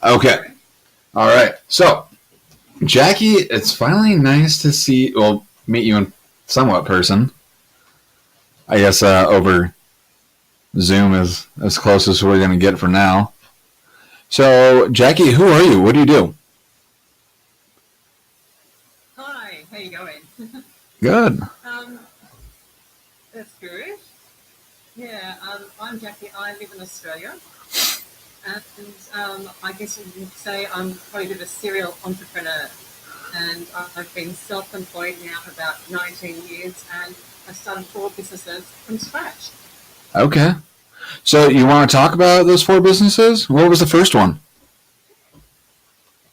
Okay. All right. So, Jacqui, it's finally nice to meet you in somewhat person. I guess over Zoom is as close as we're going to get for now. So, Jacqui, who are you? What do you do? Hi, how you going? Good. um, that's good. Yeah, I'm Jackie. I live in Australia, and I guess you would say I'm probably a bit of a serial entrepreneur. And I've been self-employed now for about 19 years, and I started 4 businesses from scratch. Okay. So, you want to talk about those 4 businesses? What was the first one?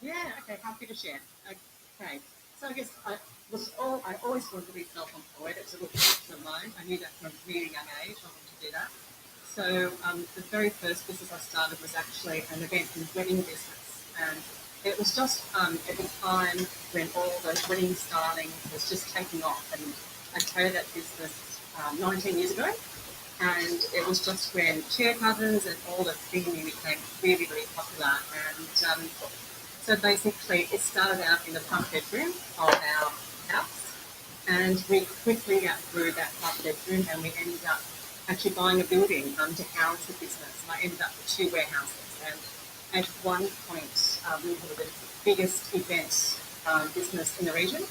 Yeah, okay, happy to share. Okay, so I guess I always wanted to be self-employed. It was a little passion of mine. I knew that from a really young age. I wanted to do that. So the very first business I started was actually an event and wedding business, and it was just at the time when all the wedding styling was just taking off, and I created that business 19 years ago, and it was just when chair covers and all the theming became really, really popular, and so basically it started out in the front bedroom of our house, and we quickly outgrew that front bedroom, and we ended up actually buying a building to house the business. And I ended up with 2 warehouses. And at one point, we were the biggest event business in the region.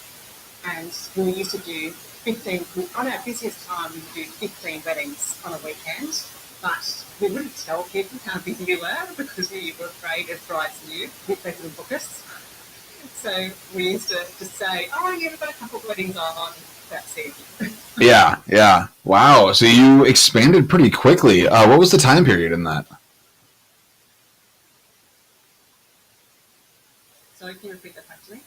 And we used to do 15, on our busiest time, we would do 15 weddings on a weekend. But we wouldn't tell people how busy we were because we were afraid if brides knew if they couldn't book us. So we used to just say, oh, yeah, we've got a couple of weddings on. That's it. Yeah, yeah. Wow. So, you expanded pretty quickly. What was the time period in that? So can you repeat that back to me?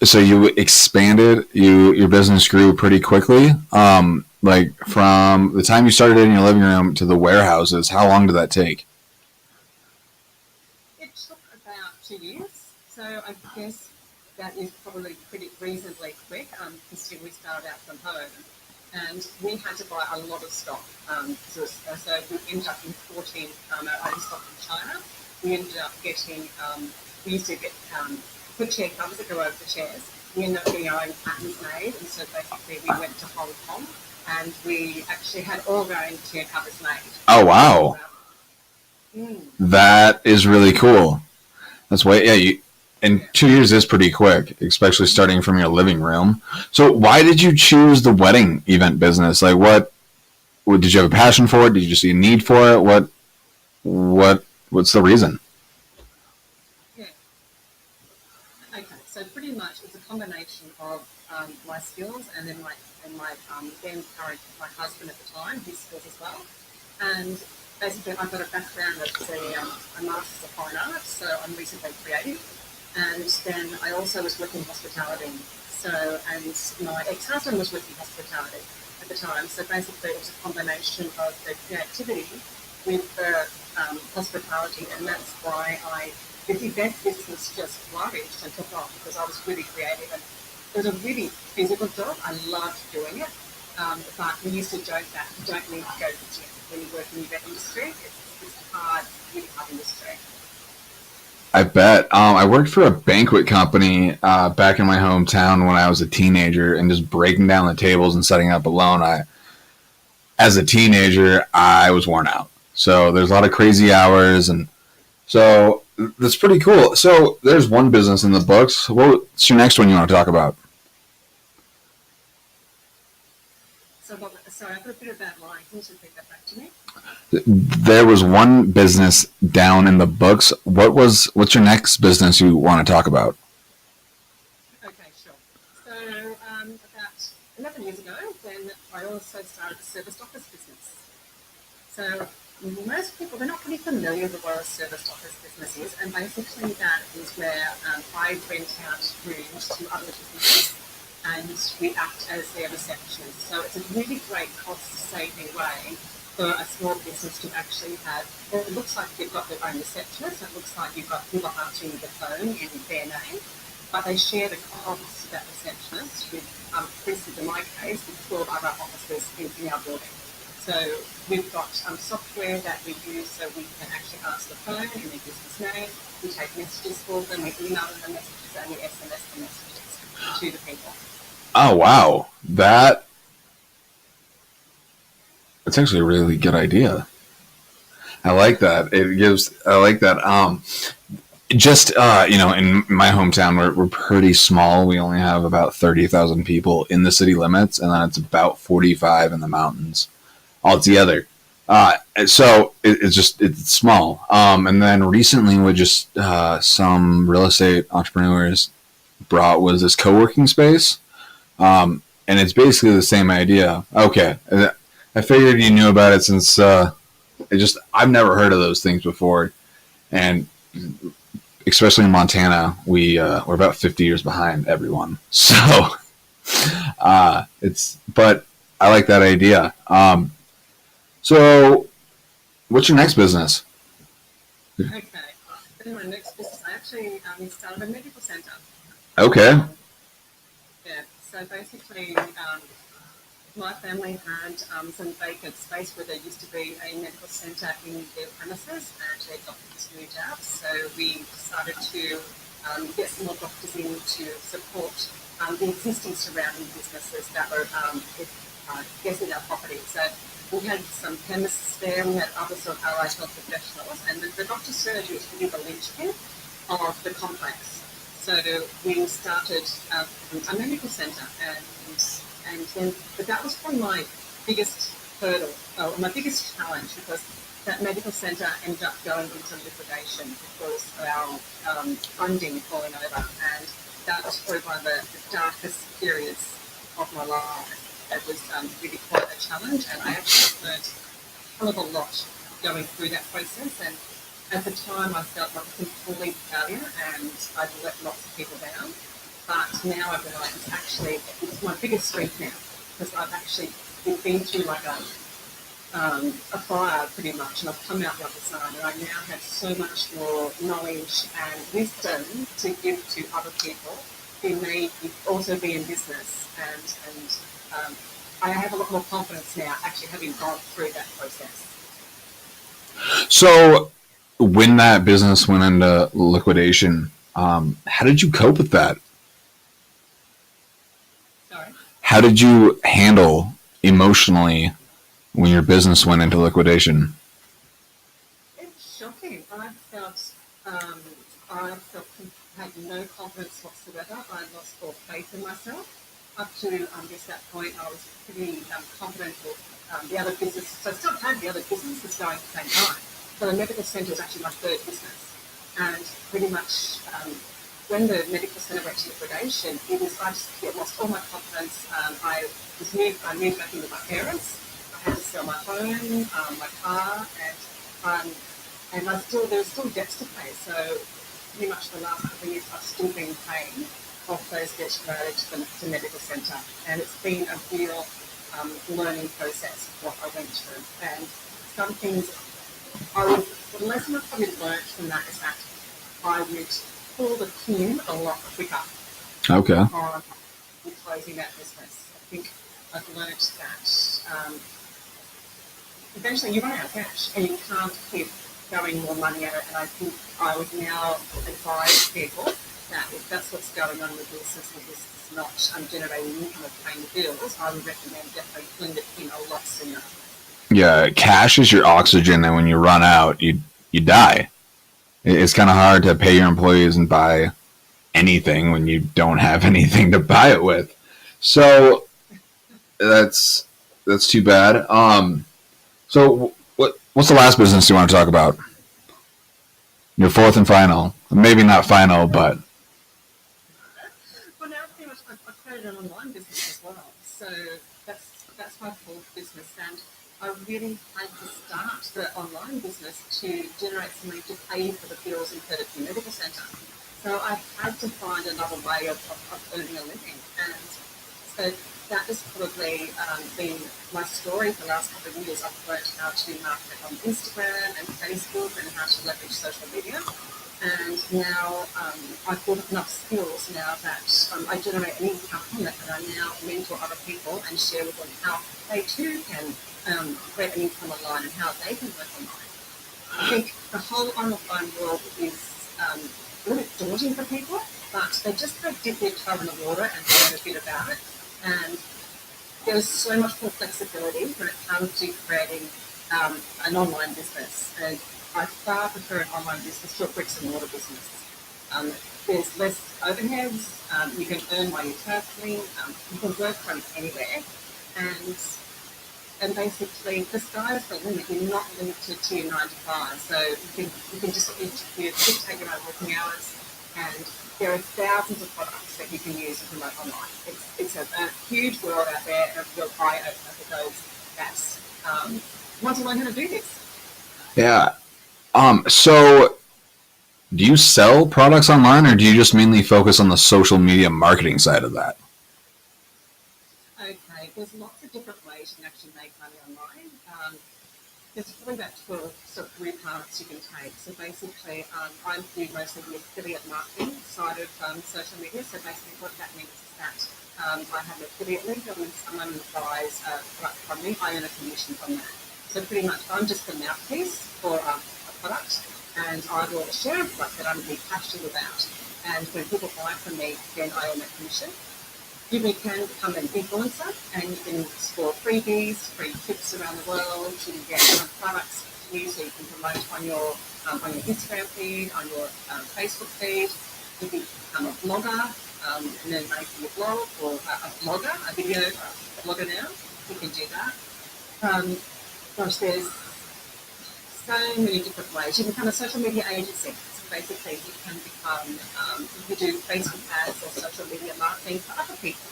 So, you expanded, your business grew pretty quickly. Like from the time you started in your living room to the warehouses, how long did that take? It took about 2 years, so I guess that is probably pretty reasonably quick, considering we started out from home. And we had to buy a lot of stock. So we ended up importing our own stock from China. We ended up getting, we used to get put chair covers that go over the chairs. We ended up getting our own patterns made, and so basically we went to Hong Kong and we actually had all of our own chair covers made. Oh, wow. Mm. That is really cool. That's way, yeah, and Yeah. 2 years is pretty quick, especially starting from your living room. So, why did you choose the wedding event business? Like, what did you have a passion for it? Did you just see a need for it? What's the reason? Yeah. Okay, so pretty much it's a combination of my skills and then my then current my husband at the time, his skills as well. And basically, I've got a background of a master's of fine arts, so I'm reasonably creative. And then I also was working in hospitality. So and my ex-husband was working in hospitality at the time. So basically, it was a combination of the creativity with the hospitality, and that's why this event business just flourished and took off because I was really creative and it was a really physical job. I loved doing it, but we used to joke that you don't need to go to the gym when you work in the event industry. It's hard, really hard industry. I bet. I worked for a banquet company back in my hometown when I was a teenager, and just breaking down the tables and setting up alone. As a teenager, I was worn out. So there's a lot of crazy hours, and so that's pretty cool. So there's one business in the books. What's your next one you want to talk about? So, sorry, I've got a bit of bad line. Can you repeat that back to me? There was one business down in the books. What's your next business you want to talk about? Okay, sure. So, about 11 years ago, then I also started a serviced office business. So most people, they're not really familiar with what a serviced office business is, and basically that is where I rent out rooms to other businesses and we act as their receptionist. So it's a really great cost-saving way for a small business to actually have, it looks like you've got their own receptionist, it looks like you've got people answering the phone in their name, but they share the costs of that receptionist with, for instance, in my case, with 12 other officers in our building. So we've got software that we use so we can actually answer the phone in their business name. We take messages for them, we email them the messages, and we SMS the messages to the people. Oh wow, that's actually a really good idea. I like that. I like that. Just in my hometown, we're pretty small. We only have about 30,000 people in the city limits, and then it's about 45 in the mountains altogether. It's small. And then recently, with just some real estate entrepreneurs brought was this co-working space, and it's basically the same idea. Okay, I figured you knew about it since I've never heard of those things before, and especially in Montana, we're about 50 years behind everyone. So but I like that idea. So what's your next business? Okay. In my next business, I actually started a medical centre. Okay. Yeah. So basically, my family had some vacant space where there used to be a medical centre in their premises, and their doctors moved out. So we decided to get some more doctors in to support the existing surrounding businesses that were getting our property. So we had some chemists there, we had other sort of allied health professionals, and the doctor's surgery was really the linchpin of the complex. So we started a medical centre, but that was probably my biggest hurdle, my biggest challenge, because that medical centre ended up going into liquidation because of our funding falling over, and that was probably one of the darkest periods of my life. It was really quite a challenge, and I actually learned a hell of a lot going through that process. And at the time, I felt like a complete failure, and I'd let lots of people down. But now I realise it's my biggest strength now, because I've actually been through like a fire pretty much, and I've come out the other side, and I now have so much more knowledge and wisdom to give to other people who may also be in business, and I have a lot more confidence now, actually having gone through that process. So when that business went into liquidation, how did you cope with that? Sorry? How did you handle emotionally when your business went into liquidation? It's shocking. I felt had no confidence whatsoever. I lost all faith in myself. Up to that point, I was pretty confident with the other business. So I still had the other businesses going at the same time. So the medical centre was actually my third business. And pretty much when the medical centre went to liquidation, I just lost all my confidence. I moved back in with my parents. I had to sell my home, my car, and there were still debts to pay. So pretty much the last couple of years, I've still been paying off those debts related to the medical centre, and it's been a real learning process what I went through. And some things the lesson I've probably learned from that is that I would pull the pin a lot quicker. Okay. On closing that business. I think I've learned that eventually you run out of cash and you can't keep throwing more money at it. And I think I would now advise people that if that's what's going on with the business and this is not generating income or paying the bills, I would recommend definitely pulling the pin a lot sooner. Yeah, cash is your oxygen, and when you run out, you die. It's kind of hard to pay your employees and buy anything when you don't have anything to buy it with. So that's too bad. So what's the last business you want to talk about? Your fourth and final. Maybe not final, but Well, now pretty much I've created an online business as well. So that's my fourth business, and I really had to start the online business to generate some money to pay for the bills incurred at the medical centre. So I had to find another way of earning a living, and so that has probably been my story for the last couple of years. I've learned how to market on Instagram and Facebook and how to leverage social media. And now I've built up enough skills now that I generate an income from it, and I now mentor other people and share with them how they too can create an income online and how they can work online. I think the whole online world is a little bit daunting for people, but they just got to dip their toe in the water and learn a bit about it. And there's so much more flexibility when it comes to creating an online business. And I far prefer an online business to a bricks and mortar business. There's less overheads. You can earn while you're traveling. You can work from anywhere, and basically the sky's the limit. You're not limited to your 9 to 5. So you can just take your own working hours, and there are thousands of products that you can use to promote online. It's a huge world out there, and a real eye opener for those that want to learn how to do this. Yeah. So do you sell products online, or do you just mainly focus on the social media marketing side of that? Okay, there's lots of different ways you can actually make money online. There's probably about 12 sort of three paths you can take. So basically, I do mostly the affiliate marketing side of social media. So basically what that means is that I have an affiliate link, and when someone buys a product from me, I earn a commission from that. So pretty much I'm just the mouthpiece for a product, and I will share a product that I'm really passionate about. And when people buy from me, then I earn a commission. You can become an influencer, and you can score freebies, free trips around the world. You can get products to use, so you can promote on your Instagram feed, on your Facebook feed. You can become a blogger, and then make your blog, or a blogger, a video blogger now. You can do that. Gosh, there's so many different ways. You can become a social media agency. So basically, you can become, you do Facebook ads or social media marketing for other people.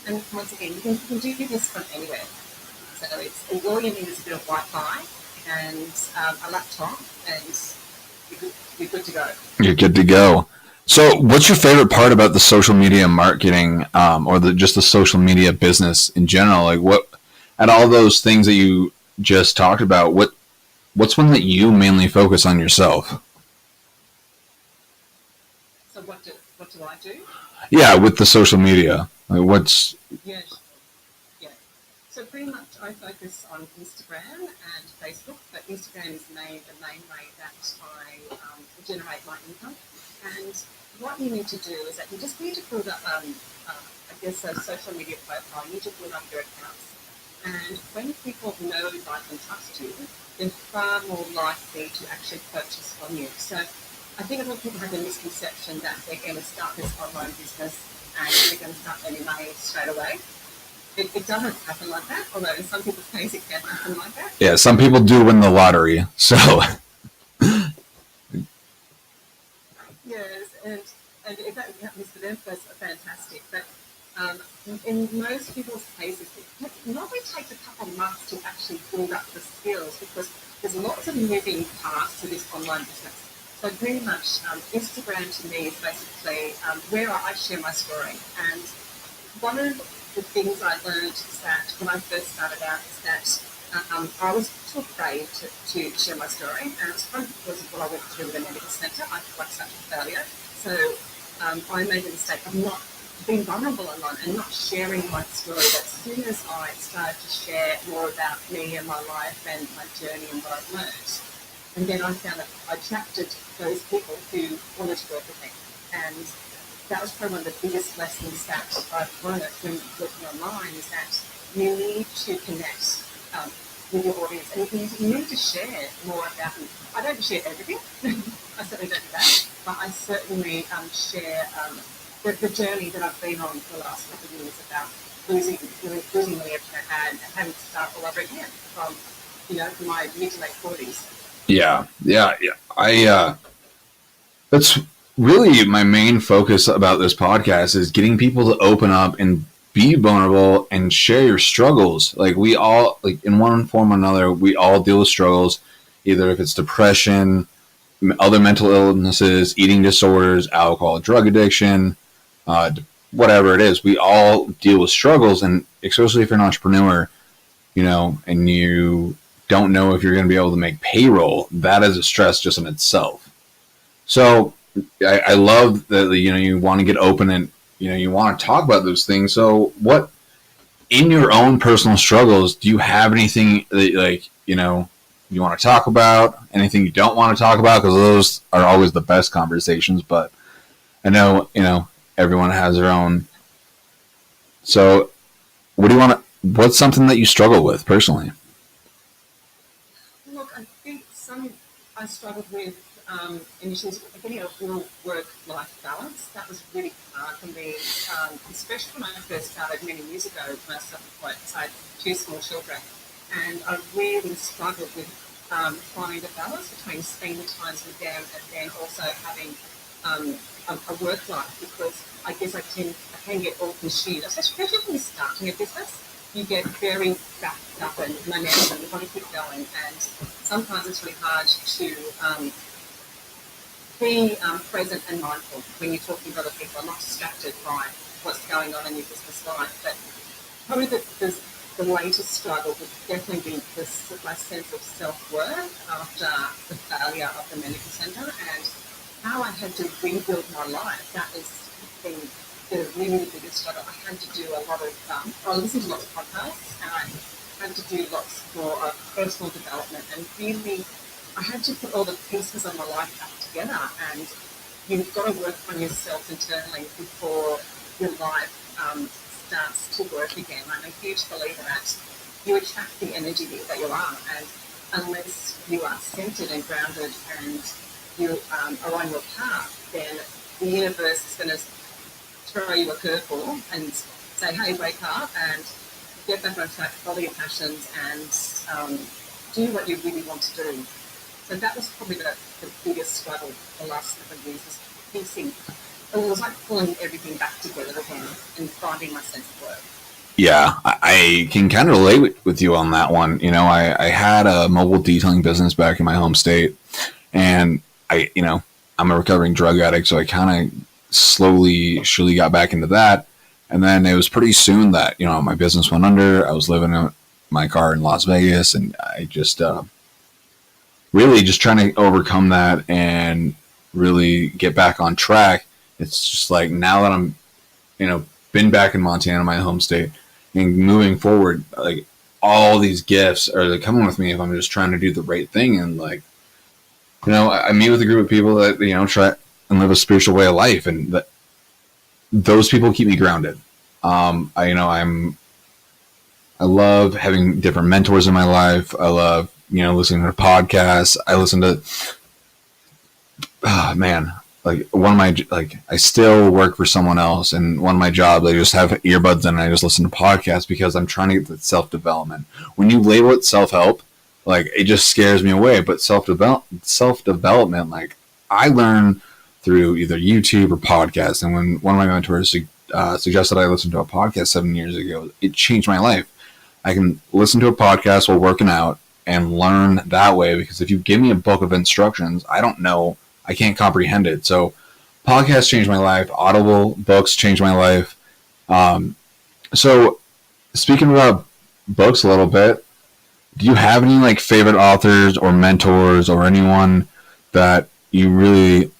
And once again, you can do this from anywhere. So all you need is a bit of Wi-Fi and a laptop, and you're good to go. You're good to go. So what's your favorite part about the social media marketing, or just the social media business in general? Like, what, at all those things that you just talked about, what's one that you mainly focus on yourself? So what do I do? Yeah, with the social media. Like, what's... Yeah. So pretty much I focus on Instagram and Facebook, but Instagram is the main way that I generate my income. And what you need to do is that you just need to build up, a social media profile. You need to build up your accounts. And when people know, like, and trust you, they're far more likely to actually purchase from you. So I think a lot of people have the misconception that they're going to start this online business and they're going to start earning money straight away. It doesn't happen like that, although in some people's case it can happen like that. Yeah, some people do win the lottery, so... Yes, and if that happens for them, that's fantastic. But in most people's cases, it normally takes a couple of months to actually build up the skills, because there's lots of moving parts to this online business. So pretty much Instagram to me is basically where I share my story. And one of the things I learned is that when I first started out is that I was too afraid to share my story, and it's probably because of what I went through with a medical centre. I felt like such a failure. So I made the mistake of not being vulnerable online and not sharing my story. But as soon as I started to share more about me and my life and my journey and what I've learned, and then I found that I attracted those people who wanted to work with me. And that was probably one of the biggest lessons that I've learned when working online, is that you need to connect with your audience, and you need to share more about them. I don't share everything. I certainly don't do that, but I certainly share the journey that I've been on for the last couple of years about losing money everything I had and having to start all over again from my mid to late 40s. Yeah. That's really my main focus about this podcast, is getting people to open up and be vulnerable and share your struggles. Like, we all, like, in one form or another, we all deal with struggles, either if it's depression, other mental illnesses, eating disorders, alcohol, drug addiction, whatever it is. We all deal with struggles, and especially if you're an entrepreneur, and you don't know if you're going to be able to make payroll, that is a stress just in itself. So I love that, you want to get open and, you want to talk about those things. So what in your own personal struggles, do you have anything that, like, you want to talk about? Anything you don't want to talk about? Because those are always the best conversations. But I know, everyone has their own. So, what do you want to? What's something that you struggle with personally? Look, I think I struggled with initially getting a real work-life balance. That was really hard for me, especially when I first started many years ago when I self-employed because I had two small children. And I really struggled with finding the balance between spending times with them and then also having a work life because I guess I can get all consumed, especially when you're starting a business. You get very backed up and momentum, you want to keep going, and sometimes it's really hard to be present and mindful when you're talking to other people and not distracted by what's going on in your business life. But probably the latest struggle would definitely be my sense of self-worth after the failure of the medical centre and how I had to rebuild my life. That has been the really biggest struggle. I had to do a lot of, I listened to lots of podcasts and I had to do lots for personal development and really I had to put all the pieces of my life back together and you've got to work on yourself internally before your life starts to work again. I'm a huge believer that you attract the energy that you are and unless you are centered and grounded and you are on your path, then the universe is going to throw you a curveball and say, hey, wake up and get back on track, follow your passions and do what you really want to do. So that was probably the biggest struggle the last couple of years was piecing. It was like pulling everything back together again and finding my sense of work. Yeah, I can kind of relate with you on that one. I had a mobile detailing business back in my home state, and I'm a recovering drug addict, so I kind of slowly, surely got back into that. And then it was pretty soon that, my business went under. I was living in my car in Las Vegas, and I just really just trying to overcome that and really get back on track. It's just like now that I'm, been back in Montana, my home state, and moving forward, like all these gifts are coming with me if I'm just trying to do the right thing. And like, I meet with a group of people that, try and live a spiritual way of life. And those people keep me grounded. I love having different mentors in my life. I love, listening to podcasts. I listen to, like one of my, like I still work for someone else, and one of my jobs, I just have earbuds in and I just listen to podcasts because I'm trying to get the self-development. When you label it self-help, like it just scares me away. But self-development, like I learn through either YouTube or podcasts. And when one of my mentors suggested I listen to a podcast 7 years ago, it changed my life. I can listen to a podcast while working out and learn that way, because if you give me a book of instructions, I don't know, I can't comprehend it. So podcasts changed my life. Audible books changed my life. So speaking about books a little bit, do you have any like favorite authors or mentors or anyone that you really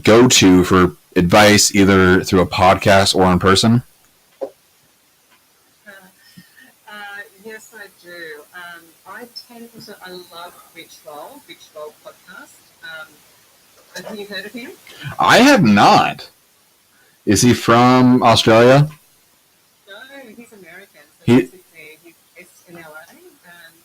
go to for advice, either through a podcast or in person? Yes, I do. I love Rich Roll podcast. Have you heard of him? I have not. Is he from Australia? No, he's American. So He basically, he's based in LA, and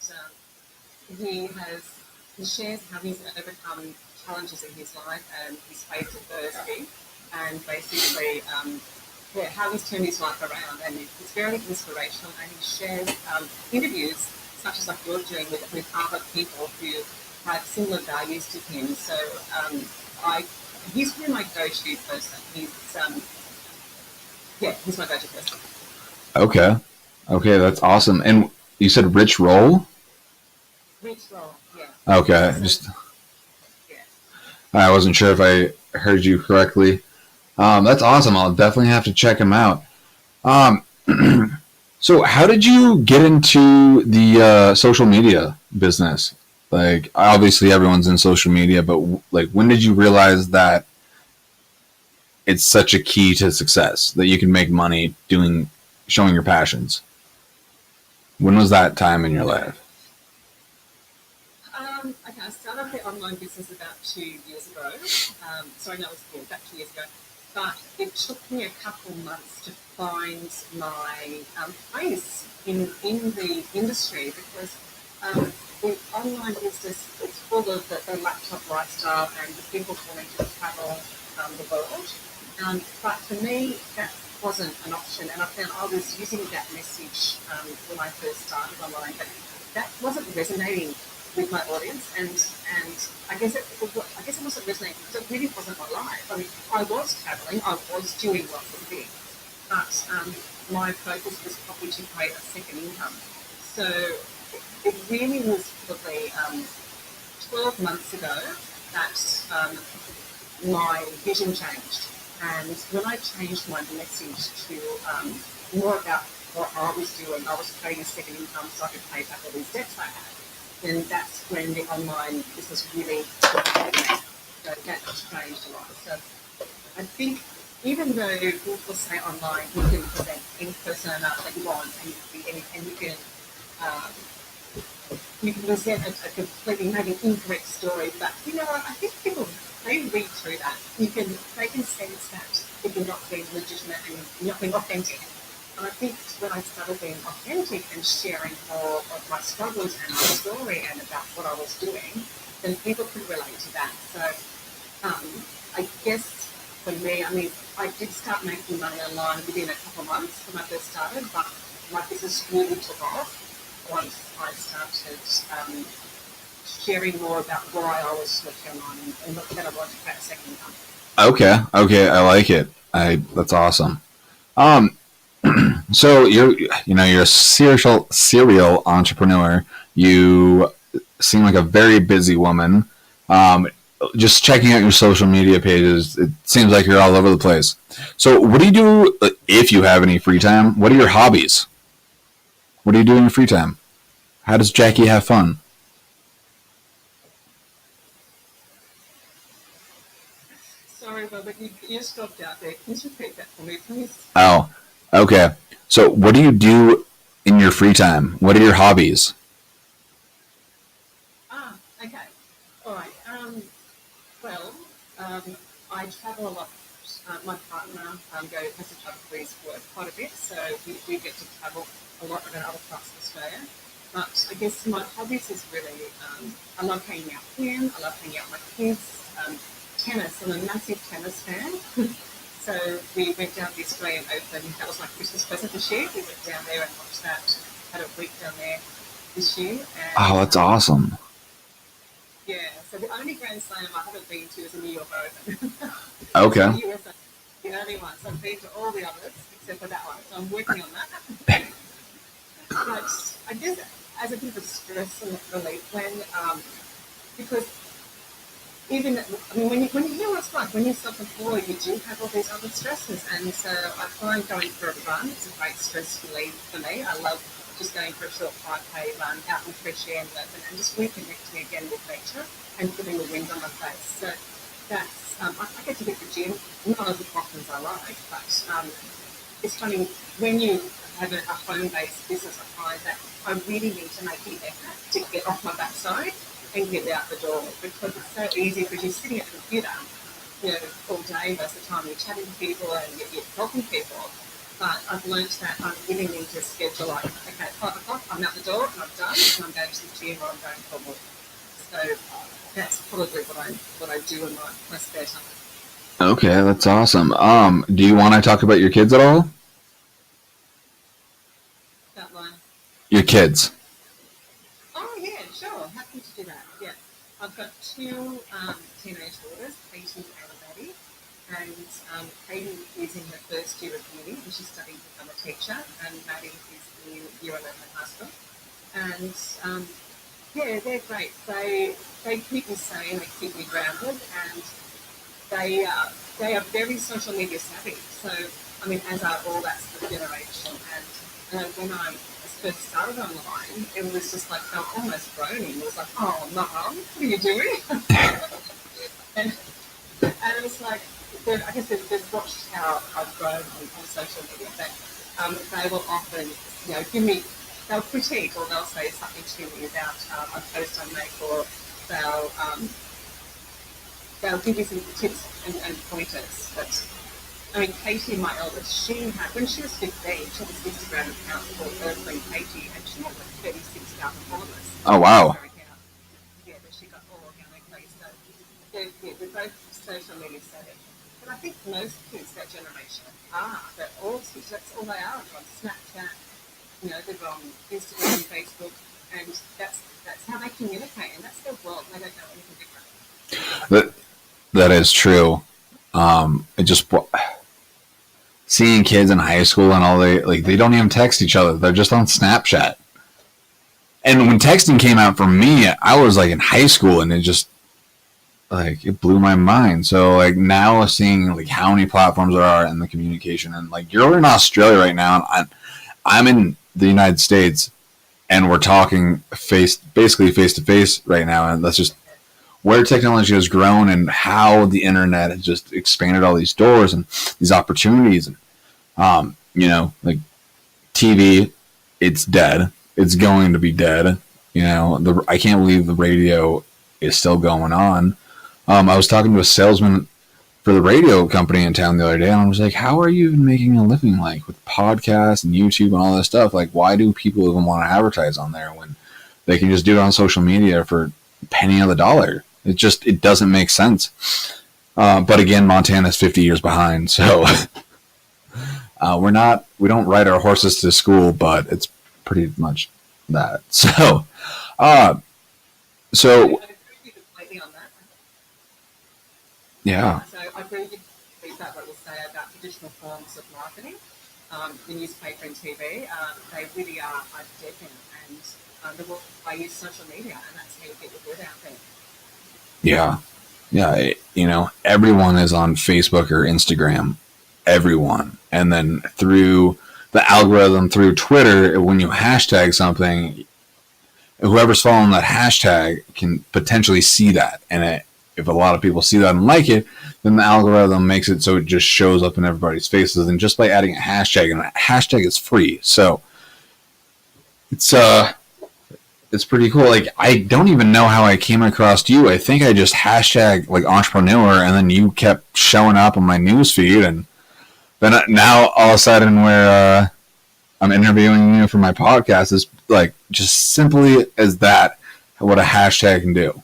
he shares how he's overcome challenges in his life and he's faced adversity, and basically, how he's turned his life around. And it's very inspirational, and he shares interviews such as like you're doing with other people who have similar values to him. So he's really my go-to person. He's my go-to person. Okay. Okay, that's awesome. And you said Rich Roll? Rich Roll, yeah. Okay, So, yeah. I wasn't sure if I heard you correctly. That's awesome. I'll definitely have to check him out. Um, so how did you get into the social media business? Like, obviously everyone's in social media, but like, when did you realize that it's such a key to success that you can make money showing your passions? When was that time in your So, life? okay, I started the online business about 2 years ago. Sorry, no, it was about 2 years ago. But it took me a couple months to find my place in the industry because the online business is full of the laptop lifestyle and the people wanting to travel the world. But for me, that wasn't an option, and I found I was using that message when I first started online, but that wasn't resonating with my audience, and I guess it wasn't resonating because it really wasn't my life. I mean, I was traveling, I was doing lots of things, but my focus was probably to create a second income. So it really was probably 12 months ago that my vision changed. And when I changed my message to more about what I was doing, I was creating a second income so I could pay back all these debts I had. Then that's when the online business really took off. So that changed a lot. So I think even though people say online you can present any persona that you want and um, you can present a completely maybe incorrect story, but you know what? I think people they read through that. They can sense that if you're not being legitimate and you're not being authentic. And I think when I started being authentic and sharing more of my struggles and my story and about what I was doing, then people could relate to that. So um, I guess for me, I mean, I did start making money online within a couple of months when I first started, but my business really took off once I started sharing more about why I was working on and that I wanted to create a second income. Okay, okay, I like it. I That's awesome. Um, so you're a serial entrepreneur. You seem like a very busy woman. Um, just checking out your social media pages, it seems like you're all over the place. So, what do you do if you have any free time? What are your hobbies? What do you do in your free time? How does Jacqui have fun? Sorry, Robert, you stopped out there. Can you repeat that for me, please? Oh, okay. So, what do you do in your free time? What are your hobbies? Ah, okay. All right. Well, um, I travel a lot. My partner has to travel for his work quite a bit, so we get to travel a lot around other parts of Australia. But I guess my hobbies is really I love hanging out with him. I love hanging out with my kids. Tennis. I'm a massive tennis fan. So we went down to the Australian Open. That was my Christmas present this year. We went down there and watched that. Had a week down there this year, and Oh, that's awesome. yeah. So the only Grand Slam I haven't been to is the New York Open. So Okay. the US Open, the only one. So I've been to all the others except for that one. So I'm working on that. But I guess as a bit of a stress and relief when because even I mean when you hear what it's like when you're self-employed, you do have all these other stresses, and so I find going for a run is a great stress relief for me. I love just going for a short 5K run out in the fresh air and open and just reconnecting again with nature and putting the wind on my face. So that's I get to hit the gym not as often as I like, but it's funny when you have a home-based business. I find that I really need to make the effort to get off my backside and get out the door because it's so easy because you're sitting at the computer, you know, all day most of the time. You're chatting to people and you're helping people. But I've learned that I really need to schedule like, okay, 5 o'clock, I'm out the door and I'm done, and I'm going to the gym or I'm going for a walk. So that's probably what I do in my spare time. Okay, that's awesome. Do you want to talk about your kids at all? That one. Your kids. Oh yeah, sure. Happy to do that. Yeah, I've got two teenage daughters, Katie and Maddie, and Katie is in her first year of uni and she's studying to become a teacher, and Maddie is in year 11 at high school. And yeah, they're great. They keep me sane, they keep me grounded, and they uh, they are very social media savvy. So I mean, as are all that sort of generation. And when I first started online, it was just like felt almost groaning. It was like, oh, mum, what are you doing? and it was like, I guess they've watched how I've grown on social media, but they will often, you know, give me they'll critique or they'll say something to me about a post I make, or they'll um, they'll give you some tips and pointers. But I mean, Katie, my eldest, she had, when she was 15, she had this Instagram account called Earthling Katie, and she had like 36,000 followers. Oh wow. Yeah, that she got all organically. So they're both social media savvy. But I think most kids that generation are. They're all that's all they are. They're on Snapchat, they're on Instagram, Facebook, and that's how they communicate, and that's their world. They don't know anything different. That is true. It just seeing kids in high school and all they don't even text each other. They're just on Snapchat. And when texting came out for me, I was like in high school, and it just like it blew my mind. So like now seeing like how many platforms there are in the communication, and like you're in Australia right now, and I'm in the United States, and we're talking basically face to face right now, and that's just where technology has grown and how the internet has just expanded all these doors and these opportunities. And like TV, it's dead. It's going to be dead. I can't believe the radio is still going on. I was talking to a salesman for the radio company in town the other day, and I was like, how are you even making a living, like with podcasts and YouTube and all this stuff? Like, why do people even want to advertise on there when they can just do it on social media for a penny of the dollar? It doesn't make sense. But again, Montana's 50 years behind, so we don't ride our horses to school, but it's pretty much that. So, I agree with you completely on that. yeah. So I agree with you about what you say about traditional forms of marketing, the newspaper and TV. They really are dead end, and I use social media, and that's how you get your word out there. Yeah. Yeah. Everyone is on Facebook or Instagram. Everyone. And then through the algorithm, through Twitter, when you hashtag something, whoever's following that hashtag can potentially see that. And if a lot of people see that and like it, then the algorithm makes it so it just shows up in everybody's faces. And just by adding a hashtag, and a hashtag is free. So it's pretty cool. Like, I don't even know how I came across you. I think I just hashtag like entrepreneur, and then you kept showing up on my news feed, and then now all of a sudden where I'm interviewing you for my podcast is like just simply as that what a hashtag can do.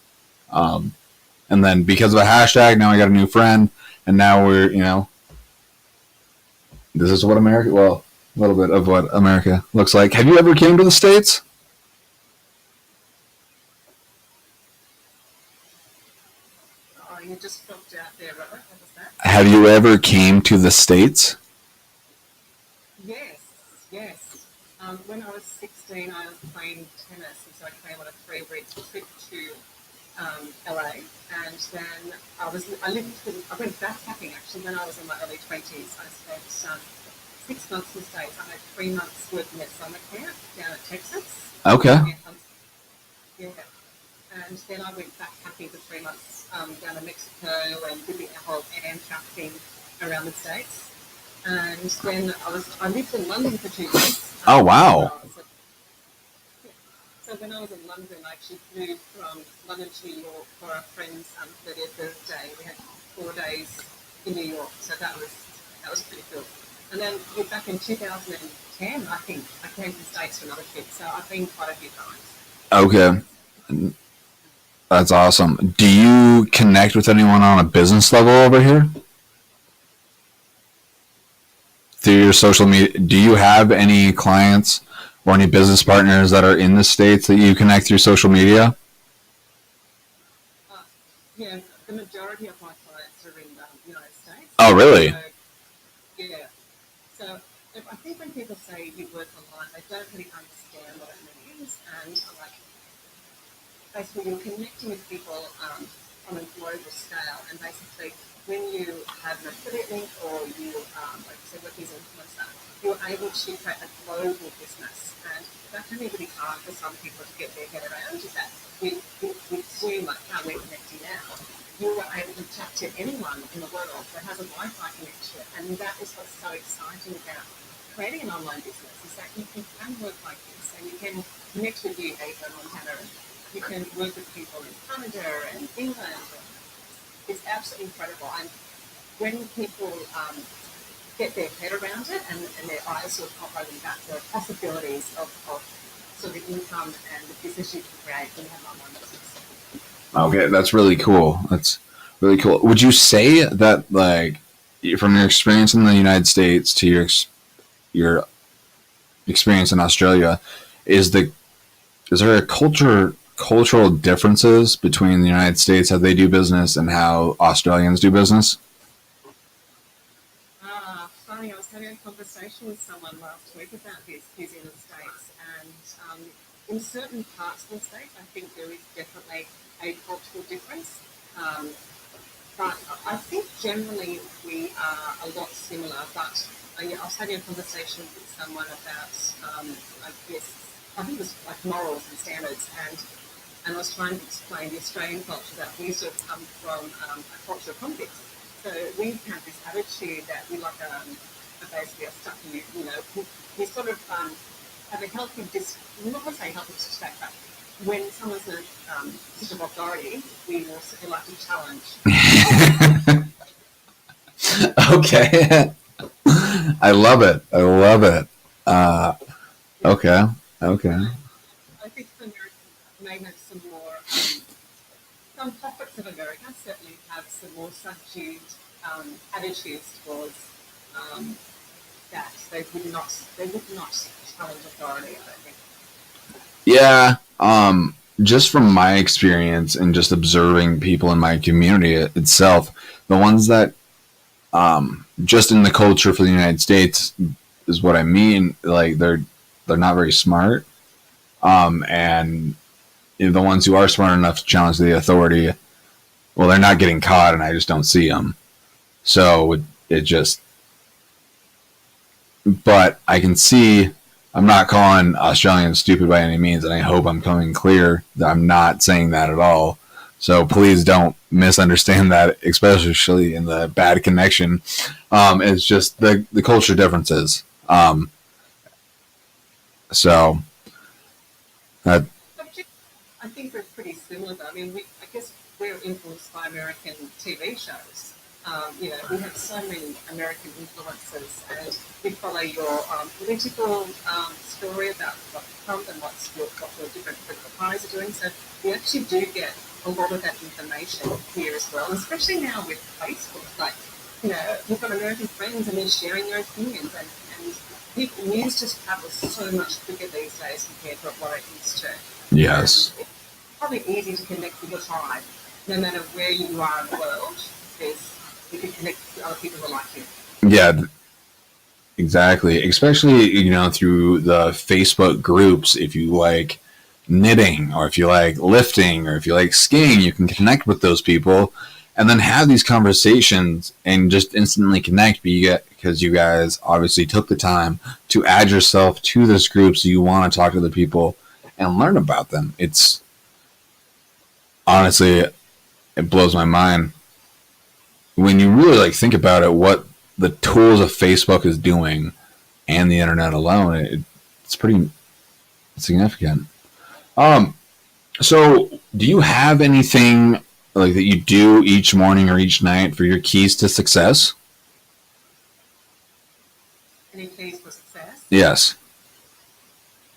And then because of a hashtag, now I got a new friend, and now we're this is what America. Well, a little bit of what America looks like. Have you ever came to the States? Oh, you just dropped out there, Robert. What was that? Have you ever came to the States? Yes, yes. When I was 16, I was playing tennis, and so I came on a 3-week trip to LA, and then I went backpacking actually when I was in my early 20s. I spent 6 months in the States. I had 3 months working at summer camp down in Texas. Okay. Yeah. And then I went backpacking for 3 months down to Mexico and did the whole Amtrak thing around the States. And then I lived in London for 2 years. Oh, wow. So when I was in London, I actually flew from London to New York for a friend's 30th birthday. We had 4 days in New York, so that was pretty cool. And then back in 2010, I think I came to the States for another trip. So I've been quite a few times. Okay. That's awesome. Do you connect with anyone on a business level over here? Through your social media, do you have any clients or any business partners that are in the States that you connect through social media? Yeah, the majority of my clients are in the United States. Oh, really? So, yeah. So I think when people say you work online, they don't really understand what it means. And basically, you're connecting with people on a global scale. And basically, when you have an affiliate link or you, like you said, work as an influencer, you're able to create a global business. And that can be really hard for some people to get their head around, is that with Zoom, like how we're connecting now, you are able to chat to anyone in the world that has a Wi-Fi connection. And that is what's so exciting about creating an online business is that you can work like this and you can connect with you, Ava, Montana, and you can work with people in Canada and England. It's absolutely incredible. And when people get their head around it and their eyes sort of pop open about the possibilities of sort of income and the business you can create when you have an online business. Okay, that's really cool. That's really cool. Would you say that, like, from your experience in the United States to your experience in Australia, is the is there a cultural differences between the United States how they do business and how Australians do business? Funny, I was having a conversation with someone last week about this. He's in the States, and in certain parts of the States, I think there is definitely a cultural difference. Um, but I think generally we are a lot similar. But yeah, I was having a conversation with someone about, I guess, I think it was like morals and standards, and I was trying to explain the Australian culture that we sort of come from a culture of convicts. So we have this attitude that we like basically a stuck you know, we sort of have a healthy I'm not going to say healthy disrespect, but when someone's in a position of authority, we will certainly like to challenge. Okay, I love it. I love it. Uh, Yeah. okay, okay. I think Americans may have some pockets of America certainly have some more subdued attitudes towards um, that. They would not challenge authority, I don't think. Yeah. Just from my experience and just observing people in my community itself, the ones that just in the culture for the United States is what I mean. Like they're not very smart. And the ones who are smart enough to challenge the authority, well, they're not getting caught, and I just don't see them. So it just, but I can see. I'm not calling Australians stupid by any means, and I hope I'm coming clear that I'm not saying that at all. So please don't misunderstand that, especially in the bad connection. It's just the culture differences. So that I think we're pretty similar, though. I mean, I guess we're influenced by American TV shows. We have so many American influences, and we follow your political story about what Trump and what your different political parties are doing. So we actually do get a lot of that information here as well, especially now with Facebook. Like, you've got American friends and they're sharing their opinions, and people, news just travels so much quicker these days compared to what it used to. And yes, it's probably easy to connect with your tribe, no matter where you are in the world, because you can connect with other people who are like you. yeah, exactly. Especially through the Facebook groups. If you like knitting, or if you like lifting, or if you like skiing, you can connect with those people and then have these conversations and just instantly connect because you guys obviously took the time to add yourself to this group, so you want to talk to the people and learn about them. It's honestly, it blows my mind when you really like think about it, what the tools of Facebook is doing and the internet alone. It's pretty significant. Um, So, do you have anything like that you do each morning or each night for your keys to success? Any keys for success? Yes.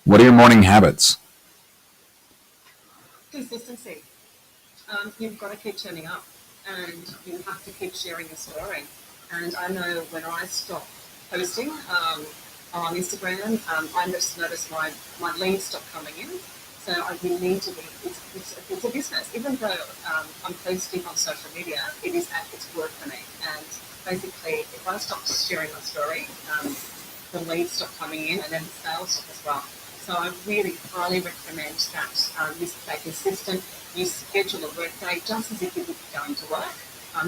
What are your morning habits? Consistency. You've got to keep turning up, and you have to keep sharing your story. And I know when I stop posting on Instagram, I just noticed my leads stop coming in. So I really need to be. It's a business. Even though I'm posting on social media, it is at its work for me. And basically, if I stop sharing my story, the leads stop coming in, and then the sales stop as well. So I really highly recommend that you stay consistent. You schedule a workday just as if you would be going to work,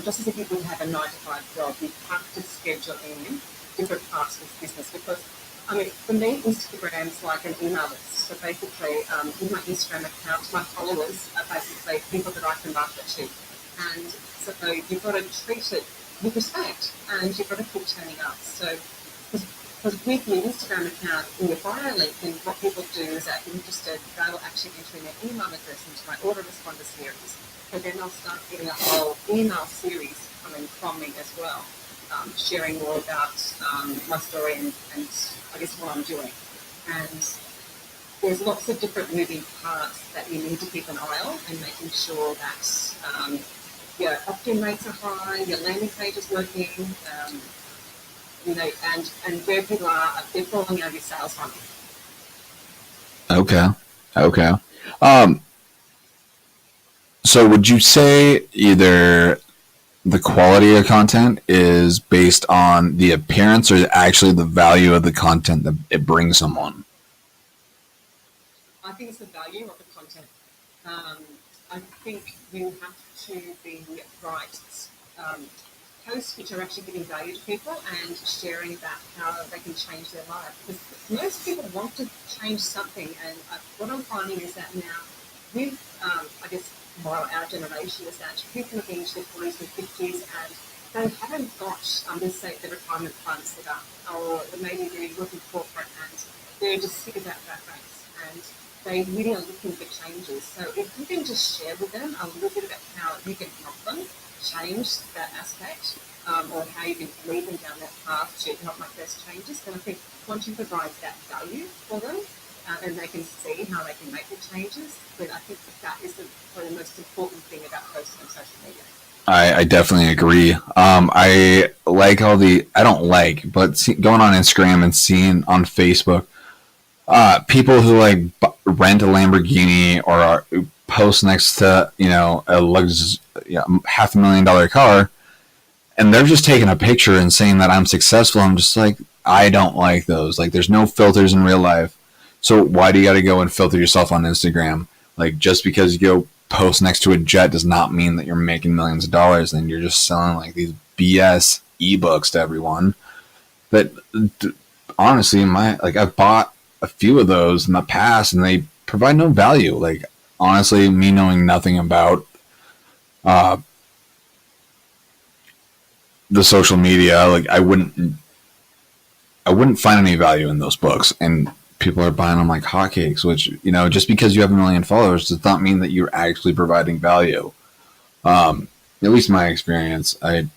just as if you would have a 9 to 5 job. You have to schedule in different parts of this business because, I mean, for me, Instagram's like an email list. So basically, in my Instagram account, my followers are basically people that I can market to. And so you've got to treat it with respect and you've got to keep turning up. So Because with your Instagram account in your bio link, then what people do is that if interested, they will actually enter in their email address into my autoresponder series. So then they'll start getting a whole email series coming from me as well, sharing more about my story and I guess what I'm doing. And there's lots of different moving parts that you need to keep an eye on and making sure that your opt-in rates are high, your landing page is working, and where people are, they're falling out of your sales funnel. Okay. Okay. Um, so would you say either the quality of content is based on the appearance or actually the value of the content that it brings someone? I think it's the value of the content. Um, I think you have to be right. Um, Posts which are actually giving value to people and sharing about how they can change their life. Because most people want to change something, and what I'm finding is that now, with I guess our generation, is that people are getting to their 40s and 50s and they haven't got, let's say, the retirement funds set up, or maybe they're working corporate and they're just sick of that race. And they really are looking for changes. So if you can just share with them a little bit about how you can help them change that aspect, or how you can lead them down that path to help make those changes, then I think once you provide that value for them, and they can see how they can make the changes, then I think that is probably the most important thing about posting on social media. I definitely agree. I like all the, I don't like, but going on Instagram and seeing on Facebook, people who like rent a Lamborghini or post next to, a $500,000 car, and they're just taking a picture and saying that I'm successful. I'm just like, I don't like those. Like, there's no filters in real life. So why do you got to go and filter yourself on Instagram? Like, just because you go post next to a jet does not mean that you're making millions of dollars and you're just selling like these BS ebooks to everyone. But honestly, I've bought a few of those in the past and they provide no value. Like, honestly, me knowing nothing about uh, the social media, like I wouldn't find any value in those books. And people are buying them like hotcakes, which, just because you have a million followers does not mean that you're actually providing value. At least my experience, I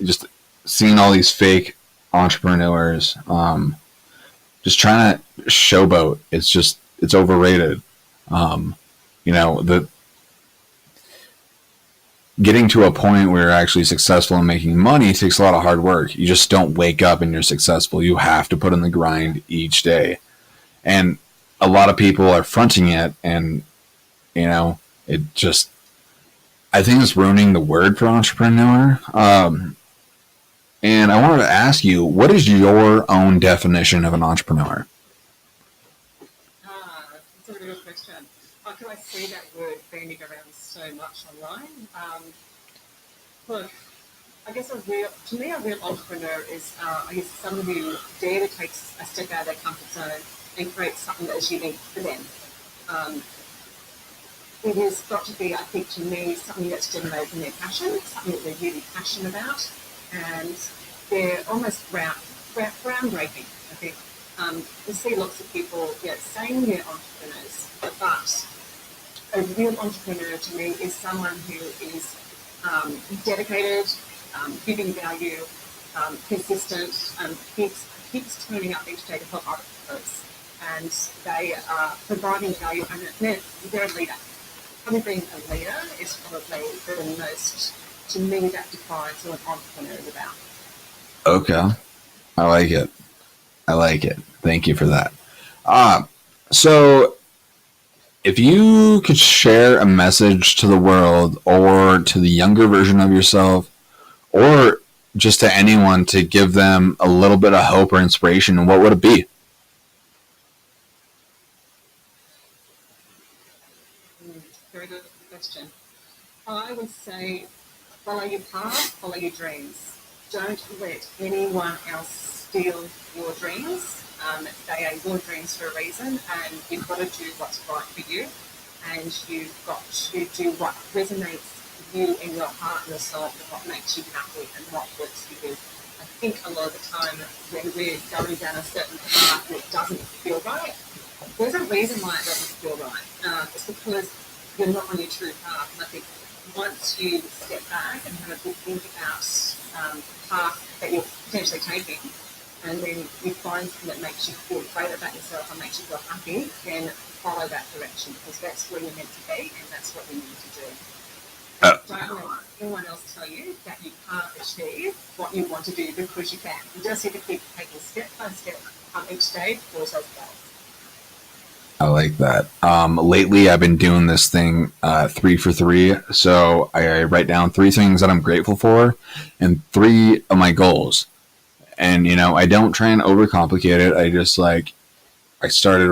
just seeing all these fake entrepreneurs, just trying to showboat. It's overrated. The getting to a point where you're actually successful and making money takes a lot of hard work. You just don't wake up and you're successful. You have to put in the grind each day. And a lot of people are fronting it, and it just, I think it's ruining the word for entrepreneur. And I wanted to ask you, what is your own definition of an entrepreneur? That's a really good question. How can I see that word bandied around so much online? Look, I guess to me, a real entrepreneur is, I guess, someone who dare to take a step out of their comfort zone and create something that is unique for them. Um, it has got to be, I think, to me, something that's generated from their passion, something that they're really passionate about, and they're almost groundbreaking, I think. We see lots of people, saying they're entrepreneurs, but a real entrepreneur to me is someone who is dedicated, giving value, consistent, keeps turning up each day to help others, and they are providing value, and they're a leader. Probably being a leader is probably the most, to me, that defines what an entrepreneur is about. Okay. I like it. I like it. Thank you for that. Uh, so, if you could share a message to the world or to the younger version of yourself or just to anyone to give them a little bit of hope or inspiration, what would it be? Very good question. I would say follow your path, follow your dreams. Don't let anyone else steal your dreams. They are your dreams for a reason, and you've got to do what's right for you, and you've got to do what resonates with you in your heart and your soul, and what makes you happy and what works for you. I think a lot of the time when we're going down a certain path that doesn't feel right, there's a reason why it doesn't feel right. It's because you're not on your true path. And I think once you step back and have a good think about the path that you're potentially taking, and then you find something that makes you feel great about yourself and makes you feel happy, then follow that direction, because that's where you're meant to be and that's what you need to do. Don't let anyone else tell you that you can't achieve what you want to do, because you can. You just need to keep taking step by step each day towards those goals. I like that. Lately, I've been doing this thing 3 for 3. So I write down 3 things that I'm grateful for and 3 of my goals. And, I don't try and overcomplicate it. I just I started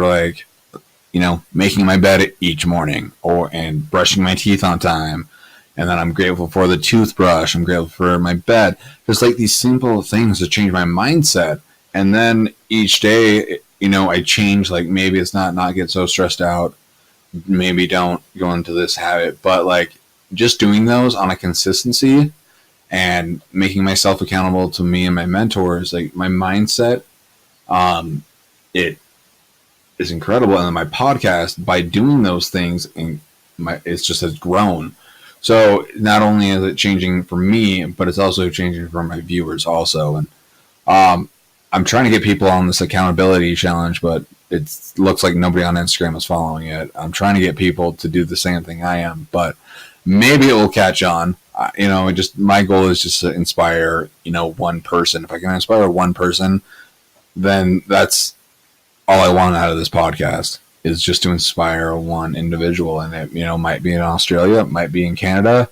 making my bed each morning and brushing my teeth on time. And then I'm grateful for the toothbrush. I'm grateful for my bed. Just these simple things to change my mindset. And then each day, I change, maybe it's not get so stressed out. Maybe don't go into this habit, but just doing those on a consistency and making myself accountable to me and my mentors, my mindset, it is incredible. And then my podcast, by doing those things, it's just has grown. So not only is it changing for me, but it's also changing for my viewers also. And I'm trying to get people on this accountability challenge, but it looks like nobody on Instagram is following it. I'm trying to get people to do the same thing I am, but maybe it will catch on. My goal is just to inspire, one person. If I can inspire one person, then that's all I want out of this podcast, is just to inspire one individual. And it, might be in Australia, it might be in Canada,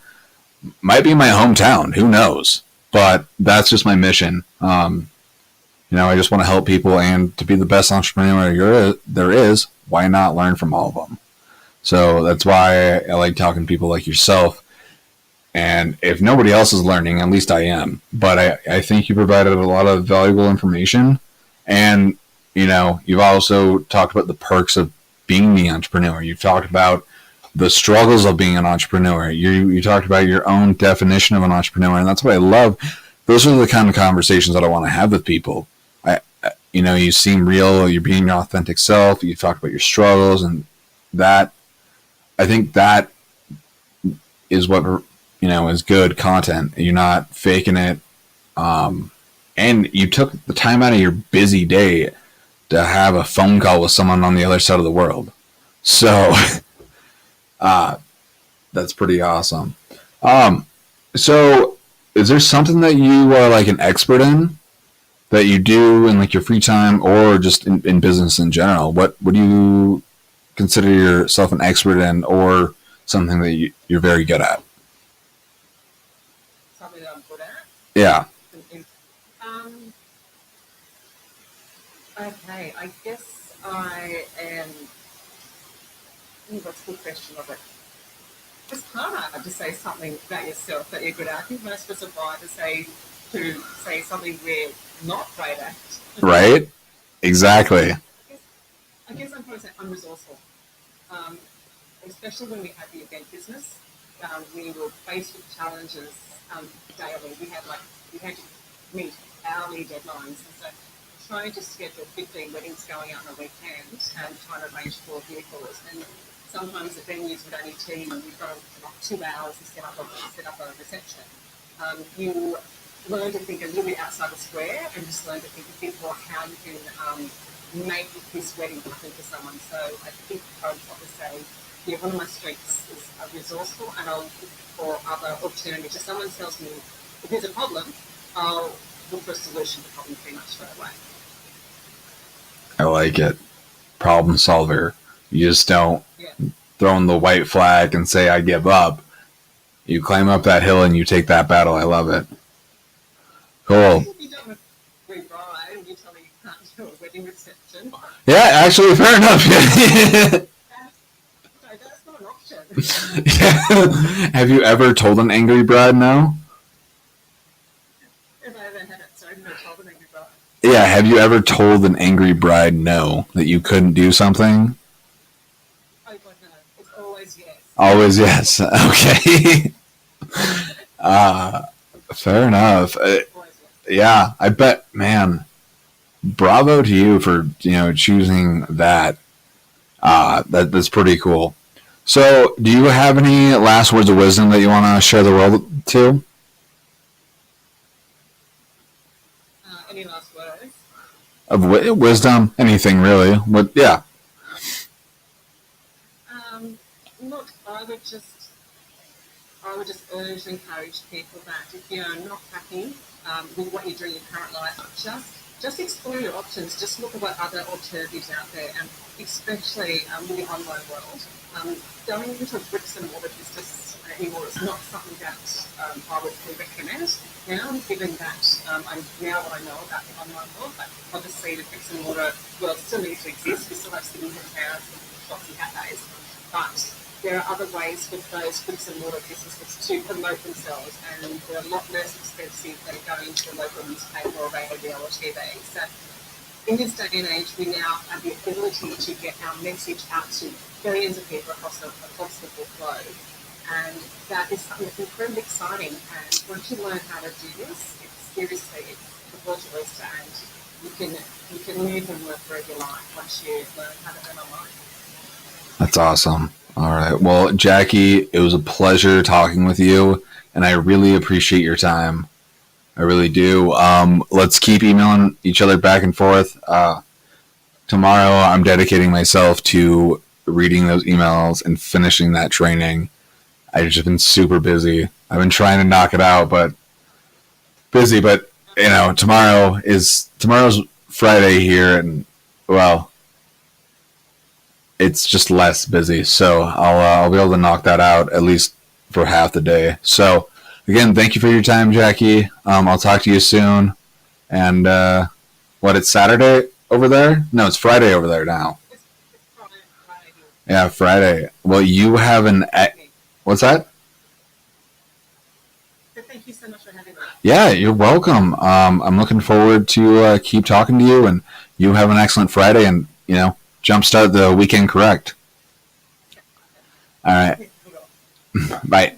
might be in my hometown. Who knows? But that's just my mission. I just want to help people, and to be the best entrepreneur there is, why not learn from all of them? So that's why I like talking to people like yourself. And if nobody else is learning, at least I am. But I think you provided a lot of valuable information. And, you've also talked about the perks of being the entrepreneur. You've talked about the struggles of being an entrepreneur. You talked about your own definition of an entrepreneur. And that's what I love. Those are the kind of conversations that I want to have with people. You seem real. You're being your authentic self. You talk about your struggles, and I think that is what, is good content. You're not faking it. And you took the time out of your busy day to have a phone call with someone on the other side of the world. So, that's pretty awesome. So is there something that you are an expert in, that you do in your free time, or just in business in general? What do you consider yourself an expert in, or something that you're very good at? Something that I'm good at? Yeah. Okay, I guess I am. That's a good question, Robert. It's hard to say something about yourself that you're good at. I think most of us are right to say something we're not great at. Right? Exactly. I guess I'm probably saying I'm resourceful. Especially when we had the event business, we were faced with challenges daily. We had to meet hourly deadlines, and so trying to schedule 15 weddings going out on a weekend and trying to arrange 4 vehicles. And sometimes the venues would only tell you you've got 2 hours to set up a reception. You learn to think a little bit outside the square, and just learn to think more how you can make this wedding happen for someone. So I think I would probably say, one of my strengths is resourceful, and I'll look for other alternatives. If someone tells me if there's a problem, I'll look for a solution to the problem pretty much straight away. I like it. Problem solver. You just don't throw in the white flag and say, I give up. You climb up that hill and you take that battle. I love it. Cool. You don't want to be bride and you tell me you can't do a wedding reception. Yeah, actually, fair enough. That's not an option. Have you ever told an angry bride no? Have I ever had it? Sorry, I've never told an angry bride. Yeah, have you ever told an angry bride no, that you couldn't do something? Oh, God, no. It's always yes. Always yes. Okay. Fair enough. Yeah, I bet, man. Bravo to you for choosing that. That's pretty cool. So, do you have any last words of wisdom that you want to share the world to? Any last words? Of wisdom, anything really? But yeah, Look, I would just urge and encourage people that if you're not happy with what you're doing in your current life, just explore your options. Just look at what other alternatives out there, and especially in the online world. Going into bricks and mortar business anymore is not something that I would recommend now, given that I now what I know about the online world. But obviously, the bricks and mortar world still needs to exist. We still have cities and towns and shops and cafes, but there are other ways with those bricks and mortar businesses to promote themselves, and they're a lot less expensive than going to a local newspaper or radio or TV. So, in this day and age, we now have the ability to get our message out to billions of people across the globe, and that is something that's incredibly exciting. And once you learn how to do this, it's the world's oyster, and you can live and work wherever you like once you learn how to earn online. that's awesome. All right. Well, Jacqui, it was a pleasure talking with you, and I really appreciate your time. I really do. Let's keep emailing each other back and forth. Tomorrow, I'm dedicating myself to reading those emails and finishing that training. I've just been super busy. I've been trying to knock it out, but busy. But tomorrow's Friday here, and well, it's just less busy. So I'll be able to knock that out at least for half the day. So again, thank you for your time, Jacqui. I'll talk to you soon. And it's Saturday over there? No, it's Friday over there now. It's Friday. Yeah, Friday. Well, you have what's that? So thank you so much for having me. Yeah, you're welcome. I'm looking forward to keep talking to you, and you have an excellent Friday, and jumpstart the weekend correct. All right. Bye.